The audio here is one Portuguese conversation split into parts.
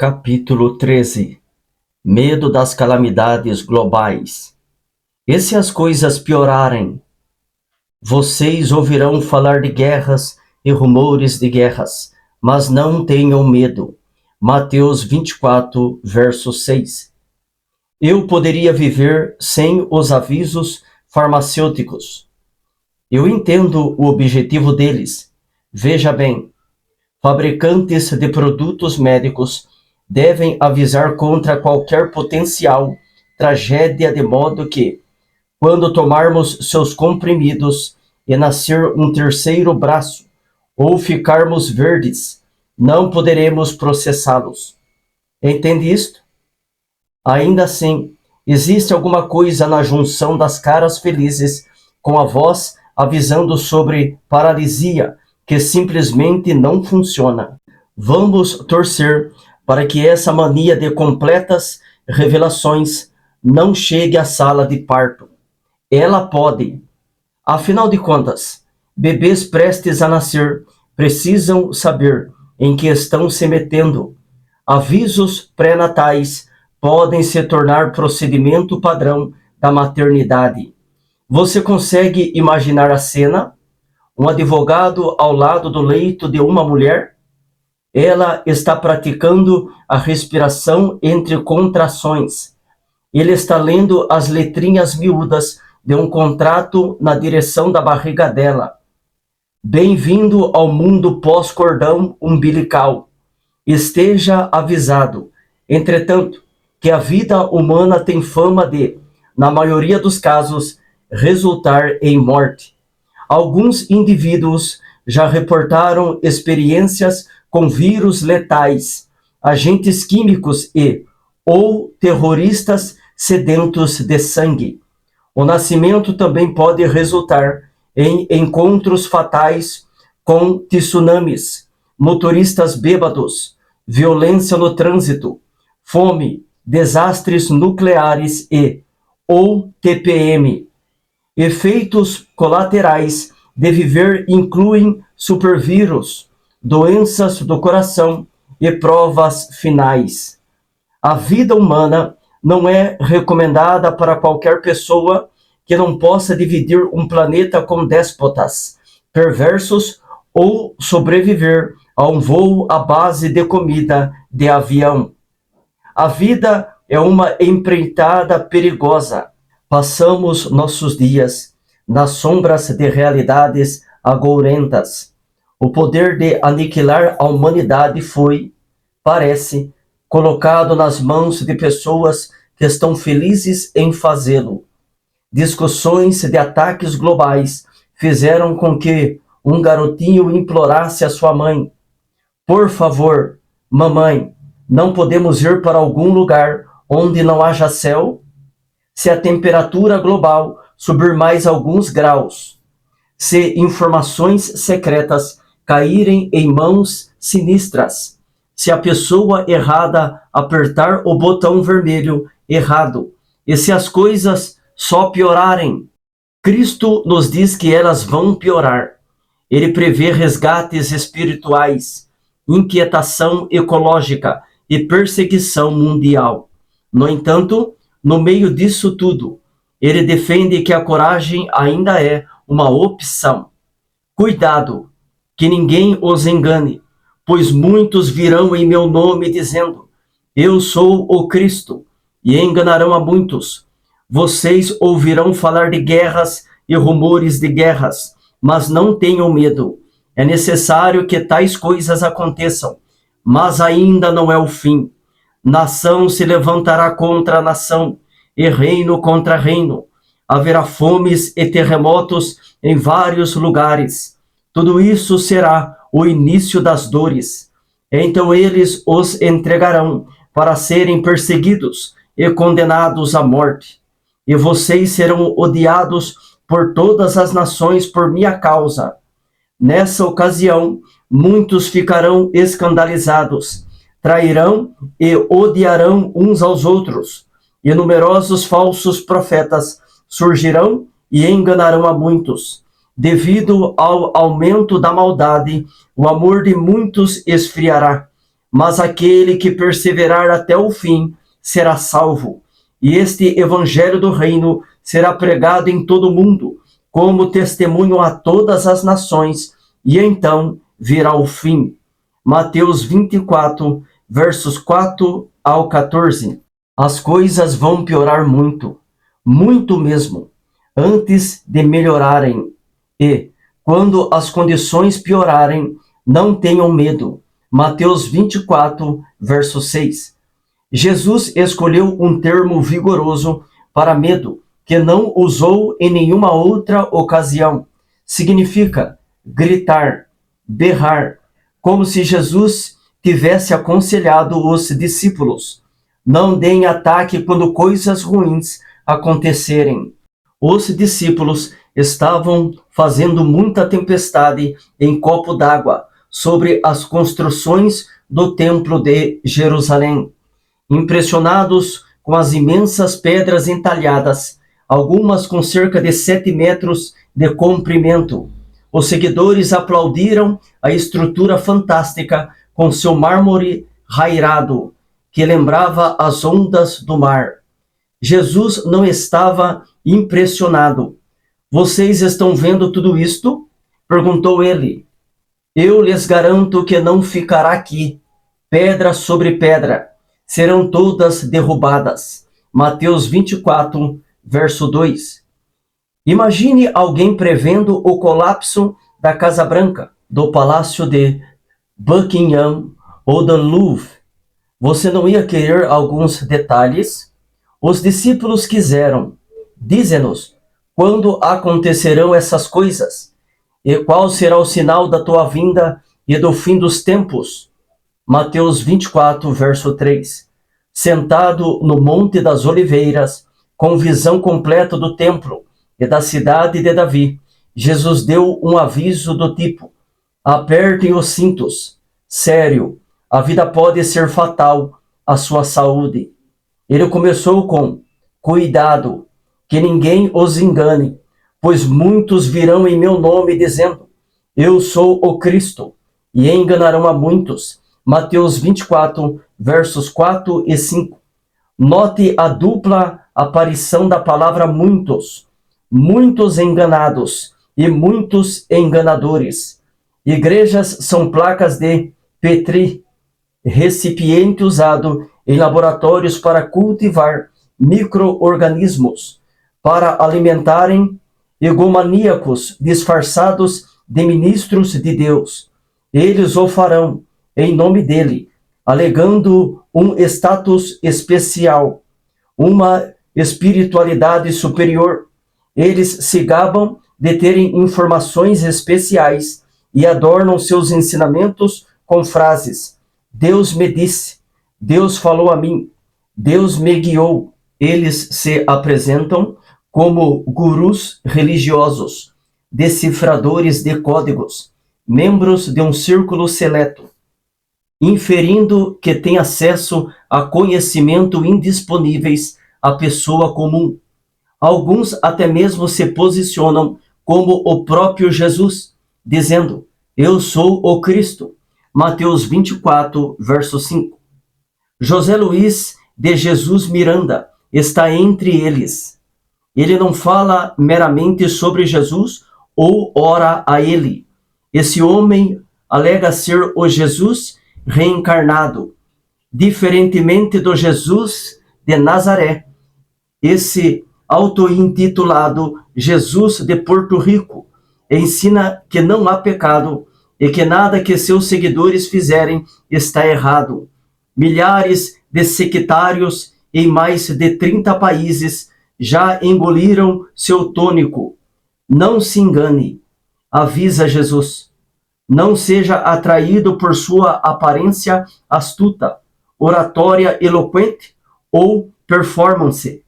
Capítulo 13. Medo das calamidades globais. E se as coisas piorarem? Vocês ouvirão falar de guerras e rumores de guerras, mas não tenham medo. Mateus 24, verso 6. Eu poderia viver sem os avisos farmacêuticos. Eu entendo o objetivo deles. Veja bem, fabricantes de produtos médicos devem avisar contra qualquer potencial tragédia, de modo que, quando tomarmos seus comprimidos e nascer um terceiro braço, ou ficarmos verdes, não poderemos processá-los. Entende isto? Ainda assim, existe alguma coisa na junção das caras felizes com a voz avisando sobre paralisia que simplesmente não funciona. Vamos torcer para que essa mania de completas revelações não chegue à sala de parto. Ela pode. Afinal de contas, bebês prestes a nascer precisam saber em que estão se metendo. Avisos pré-natais podem se tornar procedimento padrão da maternidade. Você consegue imaginar a cena? Um advogado ao lado do leito de uma mulher? Ela está praticando a respiração entre contrações. Ele está lendo as letrinhas miúdas de um contrato na direção da barriga dela. Bem-vindo ao mundo pós-cordão umbilical. Esteja avisado, entretanto, que a vida humana tem fama de, na maioria dos casos, resultar em morte. Alguns indivíduos já reportaram experiências com vírus letais, agentes químicos ou terroristas sedentos de sangue. O nascimento também pode resultar em encontros fatais com tsunamis, motoristas bêbados, violência no trânsito, fome, desastres nucleares ou TPM. Efeitos colaterais de viver incluem supervírus, doenças do coração e provas finais. A vida humana não é recomendada para qualquer pessoa que não possa dividir um planeta com déspotas, perversos ou sobreviver a um voo à base de comida de avião. A vida é uma empreitada perigosa. Passamos nossos dias nas sombras de realidades agourentas. O poder de aniquilar a humanidade foi, parece, colocado nas mãos de pessoas que estão felizes em fazê-lo. Discussões de ataques globais fizeram com que um garotinho implorasse a sua mãe: por favor, mamãe, não podemos ir para algum lugar onde não haja céu? Se a temperatura global subir mais alguns graus, se informações secretas caírem em mãos sinistras, se a pessoa errada apertar o botão vermelho errado, e se as coisas só piorarem. Cristo nos diz que elas vão piorar. Ele prevê resgates espirituais, inquietação ecológica e perseguição mundial. No entanto, no meio disso tudo, ele defende que a coragem ainda é uma opção. Cuidado, que ninguém os engane, pois muitos virão em meu nome dizendo: eu sou o Cristo, e enganarão a muitos. Vocês ouvirão falar de guerras e rumores de guerras, mas não tenham medo. É necessário que tais coisas aconteçam, mas ainda não é o fim. Nação se levantará contra nação, e reino contra reino. Haverá fomes e terremotos em vários lugares. Tudo isso será o início das dores. Então eles os entregarão para serem perseguidos e condenados à morte. E vocês serão odiados por todas as nações por minha causa. Nessa ocasião, muitos ficarão escandalizados, trairão e odiarão uns aos outros, e numerosos falsos profetas surgirão e enganarão a muitos. Devido ao aumento da maldade, o amor de muitos esfriará, mas aquele que perseverar até o fim será salvo. E este evangelho do reino será pregado em todo o mundo, como testemunho a todas as nações, e então virá o fim. Mateus 24, versos 4 ao 14. As coisas vão piorar muito, muito mesmo, antes de melhorarem. E, quando as condições piorarem, não tenham medo. Mateus 24, verso 6. Jesus escolheu um termo vigoroso para medo, que não usou em nenhuma outra ocasião. Significa gritar, berrar, como se Jesus tivesse aconselhado os discípulos: não deem ataque quando coisas ruins acontecerem. Os discípulos estavam fazendo muita tempestade em copo d'água sobre as construções do templo de Jerusalém. Impressionados com as imensas pedras entalhadas, algumas com cerca de 7 metros de comprimento, os seguidores aplaudiram a estrutura fantástica com seu mármore rairado, que lembrava as ondas do mar. Jesus não estava impressionado. Vocês estão vendo tudo isto? Perguntou ele. Eu lhes garanto que não ficará aqui pedra sobre pedra. Serão todas derrubadas. Mateus 24, verso 2. Imagine alguém prevendo o colapso da Casa Branca, do Palácio de Buckingham ou do Louvre. Você não ia querer alguns detalhes? Os discípulos quiseram. Dize-nos, quando acontecerão essas coisas? E qual será o sinal da tua vinda e do fim dos tempos? Mateus 24, verso 3. Sentado no Monte das Oliveiras, com visão completa do templo e da cidade de Davi, Jesus deu um aviso do tipo: apertem os cintos. Sério, a vida pode ser fatal à sua saúde. Ele começou com: cuidado, que ninguém os engane, pois muitos virão em meu nome dizendo: eu sou o Cristo, e enganarão a muitos. Mateus 24, versos 4 e 5. Note a dupla aparição da palavra muitos. Muitos enganados e muitos enganadores. Igrejas são placas de Petri, recipiente usado em laboratórios para cultivar micro-organismos, para alimentarem egomaníacos disfarçados de ministros de Deus. Eles o farão em nome dele, alegando um status especial, uma espiritualidade superior. Eles se gabam de terem informações especiais e adornam seus ensinamentos com frases: Deus me disse, Deus falou a mim, Deus me guiou. Eles se apresentam como gurus religiosos, decifradores de códigos, membros de um círculo seleto, inferindo que tem acesso a conhecimento indisponíveis à pessoa comum. Alguns até mesmo se posicionam como o próprio Jesus, dizendo: eu sou o Cristo. Mateus 24, verso 5. José Luiz de Jesus Miranda está entre eles. Ele não fala meramente sobre Jesus ou ora a ele. Esse homem alega ser o Jesus reencarnado, diferentemente do Jesus de Nazaré. Esse auto-intitulado Jesus de Porto Rico ensina que não há pecado e que nada que seus seguidores fizerem está errado. Milhares de sectários em mais de 30 países já engoliram seu tônico. Não se engane, avisa Jesus. Não seja atraído por sua aparência astuta, oratória eloquente ou performance.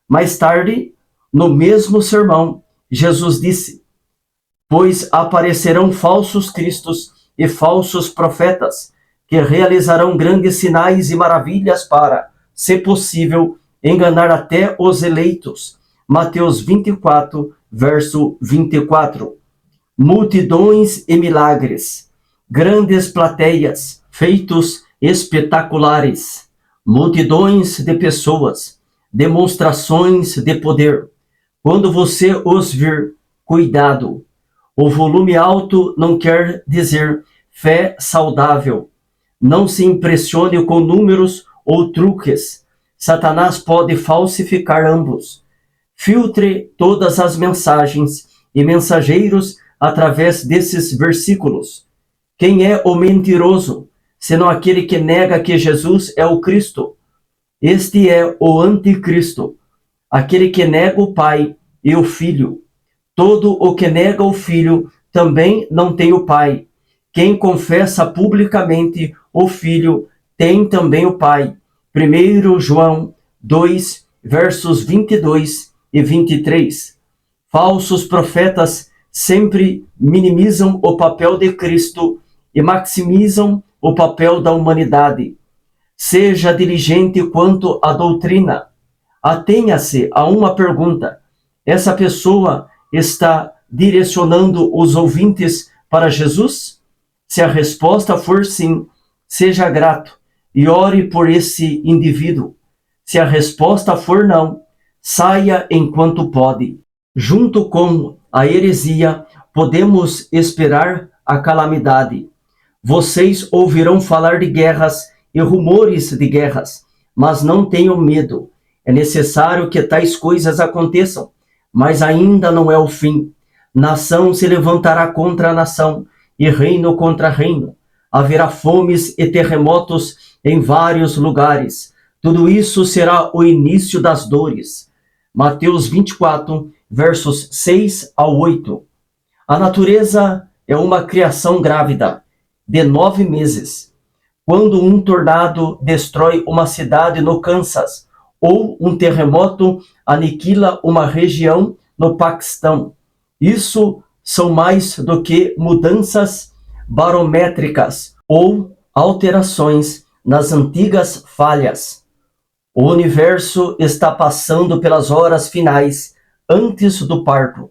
Mais tarde, no mesmo sermão, Jesus disse: pois aparecerão falsos cristos e falsos profetas, que realizarão grandes sinais e maravilhas para, se possível, enganar até os eleitos. Mateus 24, verso 24. Multidões e milagres, grandes plateias, feitos espetaculares, multidões de pessoas, demonstrações de poder. Quando você os vir, cuidado. O volume alto não quer dizer fé saudável. Não se impressione com números ou truques. Satanás pode falsificar ambos. Filtre todas as mensagens e mensageiros através desses versículos. Quem é o mentiroso, senão aquele que nega que Jesus é o Cristo? Este é o anticristo, aquele que nega o Pai e o Filho. Todo o que nega o Filho também não tem o Pai. Quem confessa publicamente o Filho tem também o Pai. 1 João 2, versos 22 e 23. Falsos profetas sempre minimizam o papel de Cristo e maximizam o papel da humanidade. Seja diligente quanto à doutrina. Atenha-se a uma pergunta. Essa pessoa está direcionando os ouvintes para Jesus? Se a resposta for sim, seja grato e ore por esse indivíduo. Se a resposta for não, saia enquanto pode. Junto com a heresia, podemos esperar a calamidade. Vocês ouvirão falar de guerras e rumores de guerras, mas não tenham medo. É necessário que tais coisas aconteçam, mas ainda não é o fim. Nação se levantará contra nação e reino contra reino. Haverá fomes e terremotos em vários lugares. Tudo isso será o início das dores. Mateus 24, versos 6 a 8. A natureza é uma criação grávida, de 9 meses. Quando um tornado destrói uma cidade no Kansas, ou um terremoto aniquila uma região no Paquistão, isso são mais do que mudanças barométricas ou alterações nas antigas falhas. O universo está passando pelas horas finais antes do parto.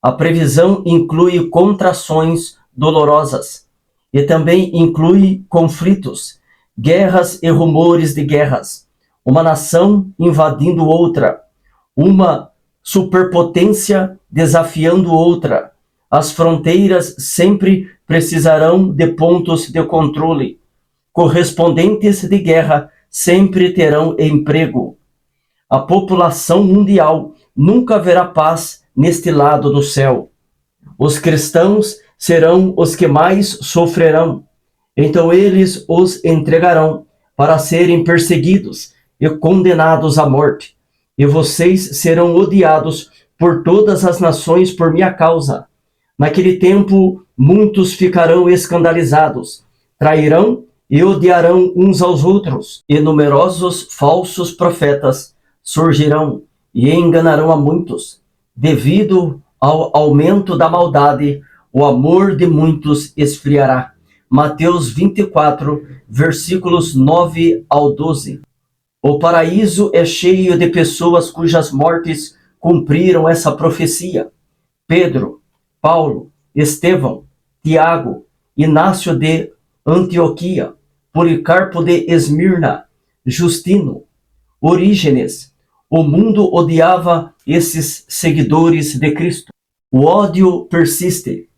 A previsão inclui contrações dolorosas e também inclui conflitos, guerras e rumores de guerras, uma nação invadindo outra, uma superpotência desafiando outra. As fronteiras sempre precisarão de pontos de controle. Correspondentes de guerra sempre terão emprego. A população mundial nunca verá paz neste lado do céu. Os cristãos serão os que mais sofrerão. Então eles os entregarão para serem perseguidos e condenados à morte. E vocês serão odiados por todas as nações por minha causa. Naquele tempo, muitos ficarão escandalizados, trairão e odiarão uns aos outros, e numerosos falsos profetas surgirão e enganarão a muitos. Devido ao aumento da maldade, o amor de muitos esfriará. Mateus 24, versículos 9 ao 12. O paraíso é cheio de pessoas cujas mortes cumpriram essa profecia. Pedro, Paulo, Estevão, Tiago, Inácio de Antioquia, Policarpo de Esmirna, Justino, Orígenes. O mundo odiava esses seguidores de Cristo. O ódio persiste.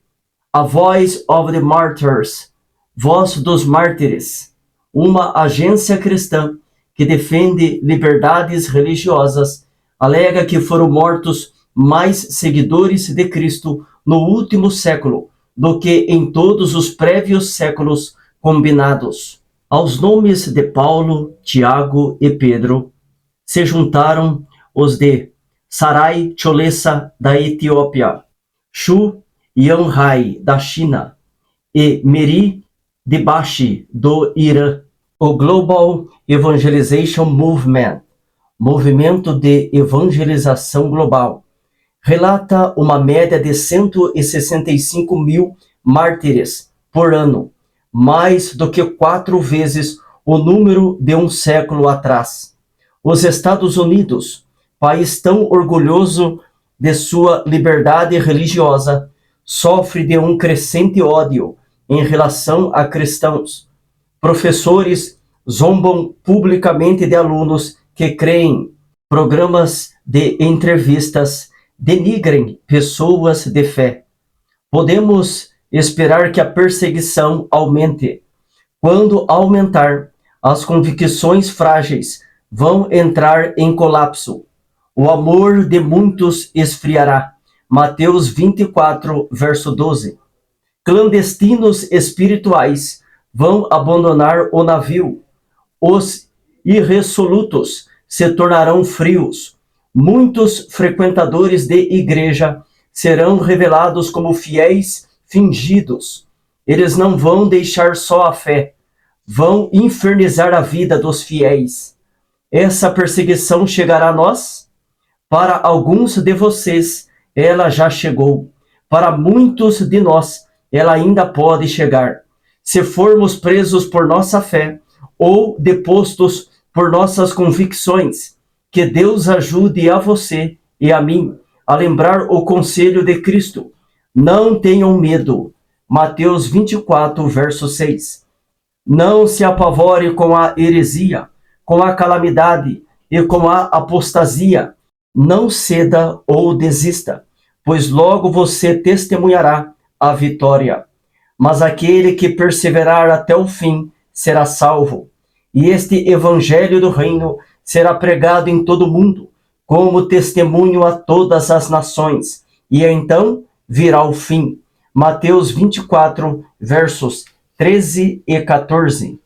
A Voice of the Martyrs, Voz dos Mártires, uma agência cristã que defende liberdades religiosas, alega que foram mortos mais seguidores de Cristo no último século do que em todos os prévios séculos combinados. Aos nomes de Paulo, Tiago e Pedro se juntaram os de Sarai Cholesa da Etiópia, Xu Yanhai da China e Meri Debashi do Irã. O Global Evangelization Movement, movimento de evangelização global, relata uma média de 165 mil mártires por ano, mais do que 4 vezes o número de um século atrás. Os Estados Unidos, país tão orgulhoso de sua liberdade religiosa, sofre de um crescente ódio em relação a cristãos. Professores zombam publicamente de alunos que creem. Programas de entrevistas denigrem pessoas de fé. Podemos esperar que a perseguição aumente. Quando aumentar, as convicções frágeis vão entrar em colapso. O amor de muitos esfriará. Mateus 24, verso 12. Clandestinos espirituais vão abandonar o navio. Os irresolutos se tornarão frios. Muitos frequentadores de igreja serão revelados como fiéis fingidos. Eles não vão deixar só a fé, vão infernizar a vida dos fiéis. Essa perseguição chegará a nós? Para alguns de vocês, ela já chegou. Para muitos de nós, ela ainda pode chegar. Se formos presos por nossa fé ou depostos por nossas convicções, que Deus ajude a você e a mim a lembrar o conselho de Cristo. Não tenham medo. Mateus 24, verso 6. Não se apavore com a heresia, com a calamidade e com a apostasia. Não ceda ou desista, pois logo você testemunhará a vitória. Mas aquele que perseverar até o fim será salvo. E este evangelho do reino será pregado em todo o mundo, como testemunho a todas as nações. E então virá o fim. Mateus 24, versos 13 e 14.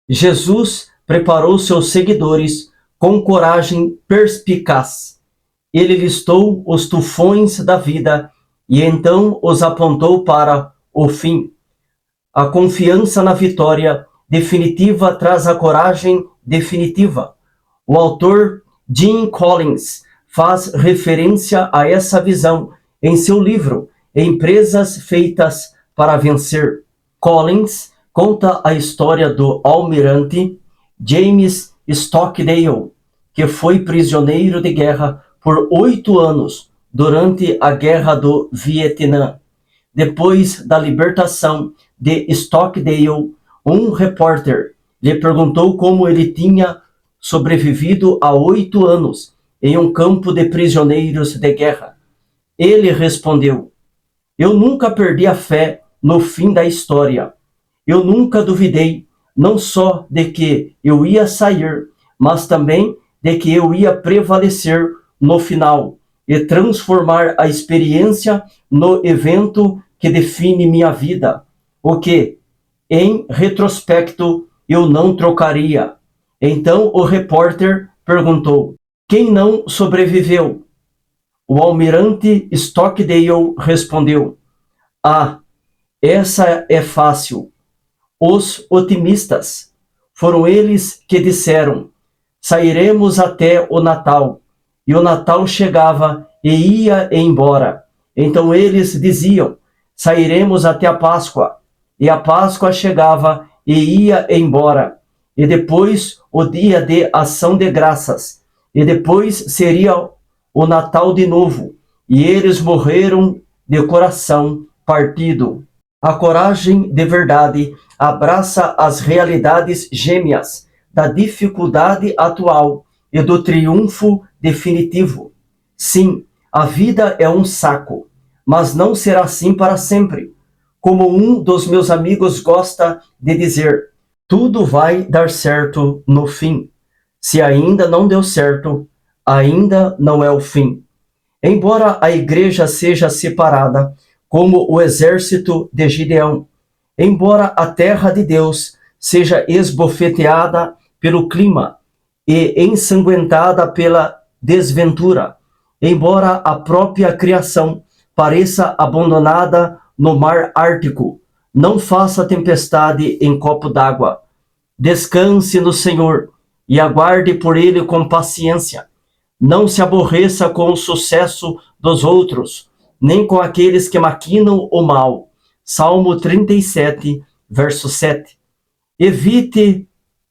Jesus preparou seus seguidores com coragem perspicaz. Ele listou os tufões da vida e então os apontou para o fim. A confiança na vitória definitiva traz a coragem definitiva. O autor Jim Collins faz referência a essa visão em seu livro Empresas Feitas para Vencer. Collins conta a história do almirante James Stockdale, que foi prisioneiro de guerra por 8 anos durante a Guerra do Vietnã. Depois da libertação de Stockdale, um repórter lhe perguntou como ele tinha sobrevivido a 8 anos em um campo de prisioneiros de guerra. Ele respondeu: eu nunca perdi a fé no fim da história. Eu nunca duvidei, não só de que eu ia sair, mas também de que eu ia prevalecer no final e transformar a experiência no evento que define minha vida, o que, em retrospecto, eu não trocaria. Então o repórter perguntou: quem não sobreviveu? O almirante Stockdale respondeu: ah, essa é fácil. Os otimistas. Foram eles que disseram: sairemos até o Natal. E o Natal chegava e ia embora. Então eles diziam: sairemos até a Páscoa. E a Páscoa chegava e ia embora. E depois o dia de ação de graças. E depois seria o Natal de novo. E eles morreram de coração partido. A coragem de verdade abraça as realidades gêmeas da dificuldade atual e do triunfo definitivo. Sim, a vida é um saco, mas não será assim para sempre. Como um dos meus amigos gosta de dizer, tudo vai dar certo no fim. Se ainda não deu certo, ainda não é o fim. Embora a igreja seja separada, como o exército de Gideão, embora a terra de Deus seja esbofeteada pelo clima e ensanguentada pela desventura, embora a própria criação pareça abandonada no mar Ártico, não faça tempestade em copo d'água. Descanse no Senhor e aguarde por Ele com paciência. Não se aborreça com o sucesso dos outros, nem com aqueles que maquinam o mal. Salmo 37, verso 7. Evite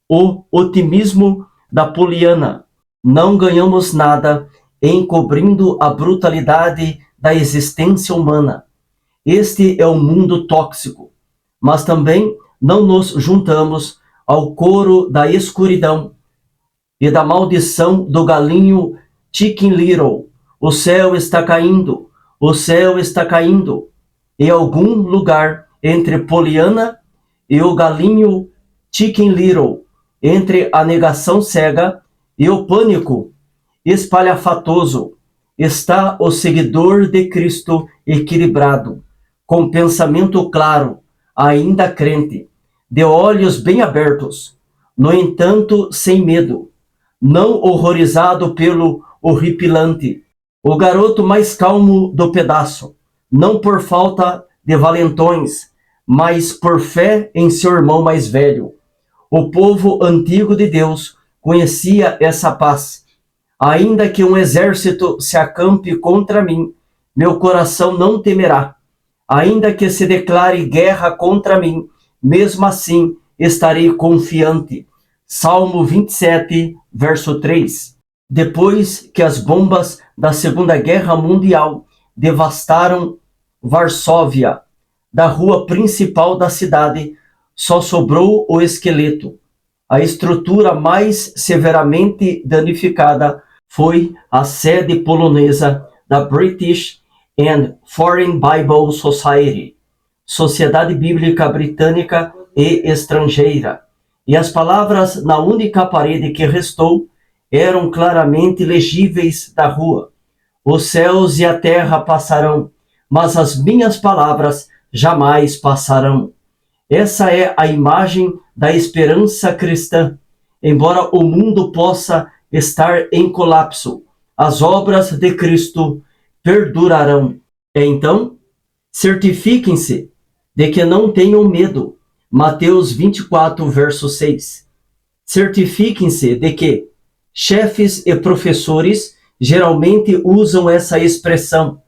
o otimismo da poliana. Não ganhamos nada encobrindo a brutalidade da existência humana. Este é um mundo tóxico, mas também não nos juntamos ao coro da escuridão e da maldição do galinho Chicken Little. O céu está caindo, o céu está caindo. Em algum lugar entre Poliana e o galinho Chicken Little, entre a negação cega e o pânico espalhafatoso, está o seguidor de Cristo equilibrado, com pensamento claro, ainda crente, de olhos bem abertos, no entanto sem medo, não horrorizado pelo horripilante, o garoto mais calmo do pedaço, não por falta de valentões, mas por fé em seu irmão mais velho. O povo antigo de Deus conhecia essa paz. Ainda que um exército se acampe contra mim, meu coração não temerá. Ainda que se declare guerra contra mim, mesmo assim estarei confiante. Salmo 27, verso 3. Depois que as bombas da Segunda Guerra Mundial devastaram Varsóvia, da rua principal da cidade, só sobrou o esqueleto. A estrutura mais severamente danificada foi a sede polonesa da British and Foreign Bible Society, Sociedade Bíblica Britânica e Estrangeira, e as palavras na única parede que restou eram claramente legíveis da rua. Os céus e a terra passarão, mas as minhas palavras jamais passarão. Essa é a imagem da esperança cristã. Embora o mundo possa estar em colapso, as obras de Cristo perdurarão. Então, certifiquem-se de que não tenham medo. Mateus 24, verso 6. Certifiquem-se de que chefes e professores geralmente usam essa expressão.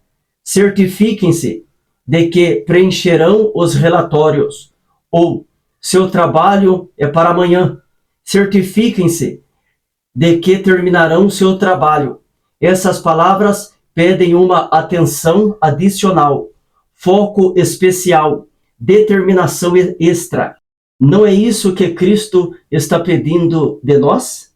Certifiquem-se de que preencherão os relatórios, ou seu trabalho é para amanhã. Certifiquem-se de que terminarão seu trabalho. Essas palavras pedem uma atenção adicional, foco especial, determinação extra. Não é isso que Cristo está pedindo de nós?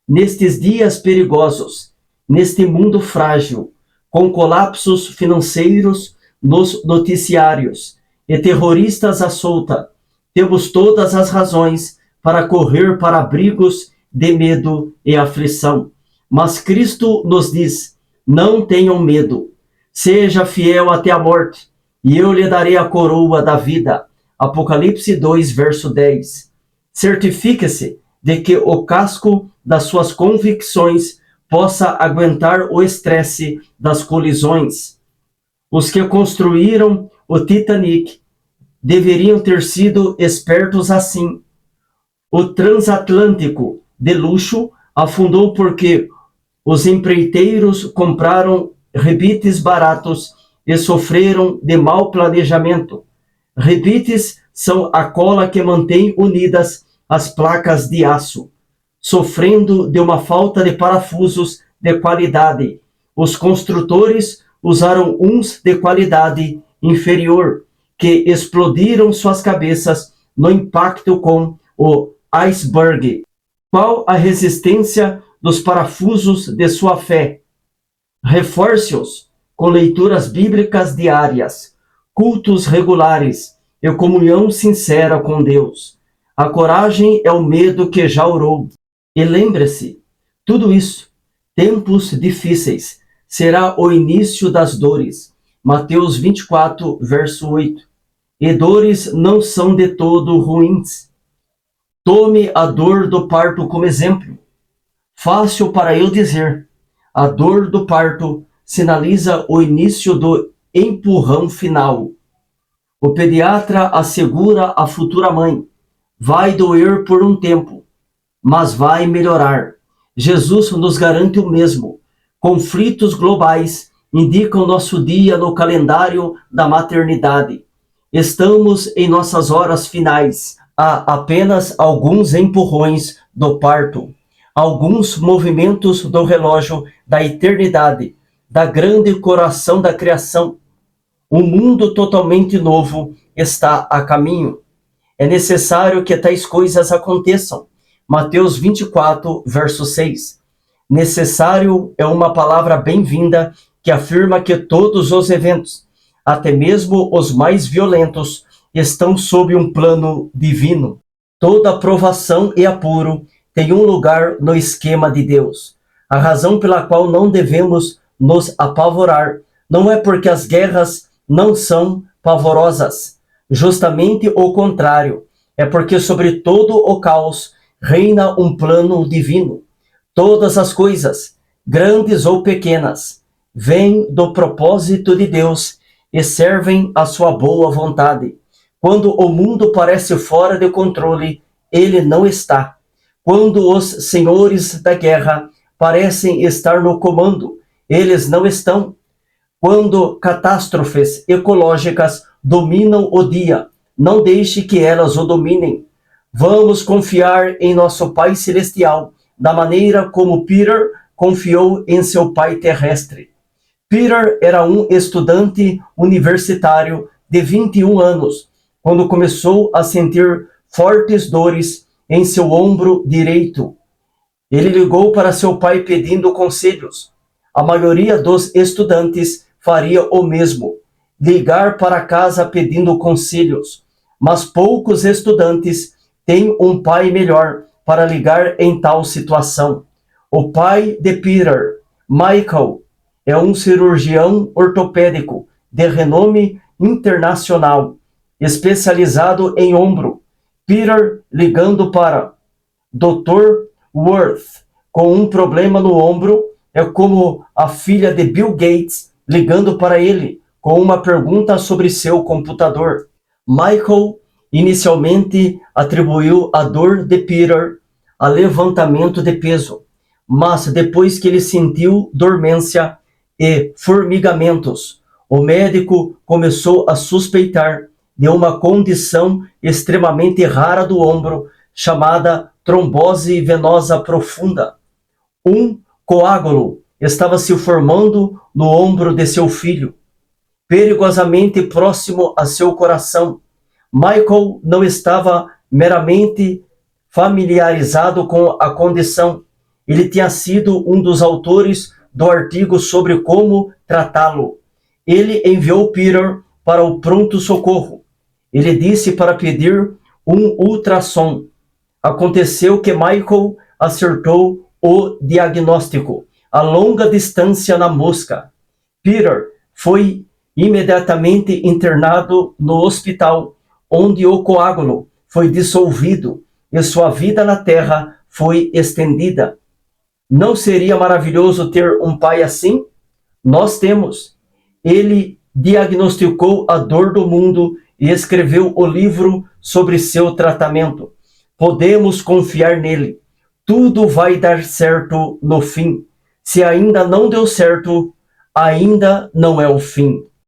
Nestes dias perigosos, neste mundo frágil, com colapsos financeiros nos noticiários e terroristas à solta, temos todas as razões para correr para abrigos de medo e aflição. Mas Cristo nos diz: não tenham medo, seja fiel até a morte, e eu lhe darei a coroa da vida. Apocalipse 2, verso 10. Certifique-se de que o casco das suas convicções possa aguentar o estresse das colisões. Os que construíram o Titanic deveriam ter sido espertos assim. O transatlântico de luxo afundou porque os empreiteiros compraram rebites baratos e sofreram de mau planejamento. Rebites são a cola que mantém unidas as placas de aço. Sofrendo de uma falta de parafusos de qualidade, os construtores usaram uns de qualidade inferior, que explodiram suas cabeças no impacto com o iceberg. Qual a resistência dos parafusos de sua fé? Reforce-os com leituras bíblicas diárias, cultos regulares e comunhão sincera com Deus. A coragem é o medo que já orou. E lembre-se, tudo isso, tempos difíceis, será o início das dores. Mateus 24, verso 8. E dores não são de todo ruins. Tome a dor do parto como exemplo. Fácil para eu dizer, a dor do parto sinaliza o início do empurrão final. O pediatra assegura à futura mãe: vai doer por um tempo, mas vai melhorar. Jesus nos garante o mesmo. Conflitos globais indicam nosso dia no calendário da maternidade. Estamos em nossas horas finais. Há apenas alguns empurrões do parto, alguns movimentos do relógio da eternidade, da grande coração da criação. Um mundo totalmente novo está a caminho. é necessário que tais coisas aconteçam. Mateus 24, verso 6. Necessário é uma palavra bem-vinda que afirma que todos os eventos, até mesmo os mais violentos, estão sob um plano divino. Toda aprovação e apuro tem um lugar no esquema de Deus. A razão pela qual não devemos nos apavorar não é porque as guerras não são pavorosas. Justamente o contrário, é porque sobre todo o caos reina um plano divino. Todas as coisas, grandes ou pequenas, vêm do propósito de Deus e servem à sua boa vontade. Quando o mundo parece fora de controle, ele não está. Quando os senhores da guerra parecem estar no comando, eles não estão. Quando catástrofes ecológicas dominam o dia, não deixe que elas o dominem. Vamos confiar em nosso Pai Celestial, da maneira como Peter confiou em seu pai terrestre. Peter era um estudante universitário de 21 anos, quando começou a sentir fortes dores em seu ombro direito. Ele ligou para seu pai pedindo conselhos. A maioria dos estudantes faria o mesmo, ligar para casa pedindo conselhos, mas poucos estudantes têm um pai melhor para ligar em tal situação. O pai de Peter, Michael, é um cirurgião ortopédico de renome internacional, especializado em ombro. Peter ligando para Dr. Worth com um problema no ombro é como a filha de Bill Gates ligando para ele com uma pergunta sobre seu computador. Michael inicialmente atribuiu a dor de Peter a levantamento de peso, mas depois que ele sentiu dormência e formigamentos, o médico começou a suspeitar de uma condição extremamente rara do ombro chamada trombose venosa profunda. Um coágulo estava se formando no ombro de seu filho, perigosamente próximo a seu coração. Michael não estava meramente familiarizado com a condição. Ele tinha sido um dos autores do artigo sobre como tratá-lo. Ele enviou Peter para o pronto-socorro. Ele disse para pedir um ultrassom. Aconteceu que Michael acertou o diagnóstico a longa distância na mosca. Peter foi imediatamente internado no hospital, onde o coágulo foi dissolvido e sua vida na Terra foi estendida. Não seria maravilhoso ter um pai assim? Nós temos. Ele diagnosticou a dor do mundo e escreveu o livro sobre seu tratamento. Podemos confiar nele. Tudo vai dar certo no fim. Se ainda não deu certo, ainda não é o fim.